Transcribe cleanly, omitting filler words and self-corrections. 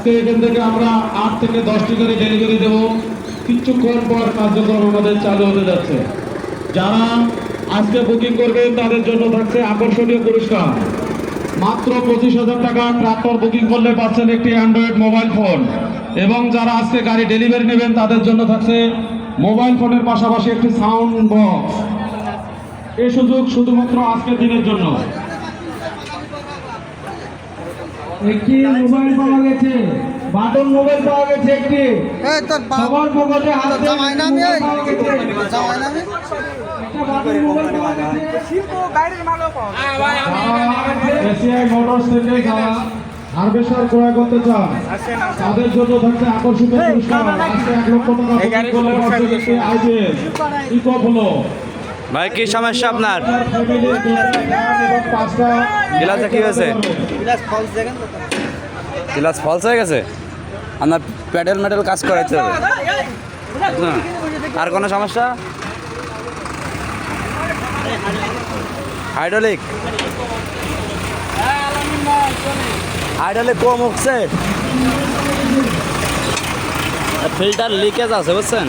আজকে এখান থেকে আমরা 8 থেকে 10টি করে ডেলিভারি দেব। কিছুক্ষণ পর কার্যক্রম আমাদের চালু হতে যাচ্ছে। যারা আজকে বুকিং করবেন তাদের জন্য থাকছে আকর্ষণীয় পুরস্কার। মাত্র 25,000 টাকা ট্রাক্টর বুকিং করলে পাচ্ছেন একটি অ্যান্ড্রয়েড মোবাইল ফোন, এবং যারা আজকে গাড়ি ডেলিভারি নেবেন তাদের জন্য থাকছে মোবাইল ফোনের পাশাপাশি একটি সাউন্ড বক্স। এই সুযোগ শুধুমাত্র আজকের দিনের জন্য। একটি মোবাইল পাওয়া গেছে, বাটন মোবাইল পাওয়া গেছে একটি। সবার পকেটে হাতে মোবাইল পাওয়া গেছে। একটা বাটন মোবাইল পাওয়া গেছে। এশিয়াই মোটরস থেকে যারা হারভেস্টার ক্রয় করতে চান তাদের জন্য থাকছে আকর্ষণীয় পুরস্কার। আজকে 1 লক্ষ টাকা বুকিং করলে পাচ্ছেন একটি আইপিএস ইকো ফ্লো। ভাই কি সমস্যা আপনার? এবং 5টা গ্লাসে কি হয়েছে? গ্লাস ফলস হয়ে গেছে। আপনার প্যাডেল মেডেল কাজ করাইতে হবে। হ্যাঁ। আর কোনো সমস্যা? হাইড্রোলিক কম উঠছে, ফিল্টার লিকেজ আছে বুঝছেন।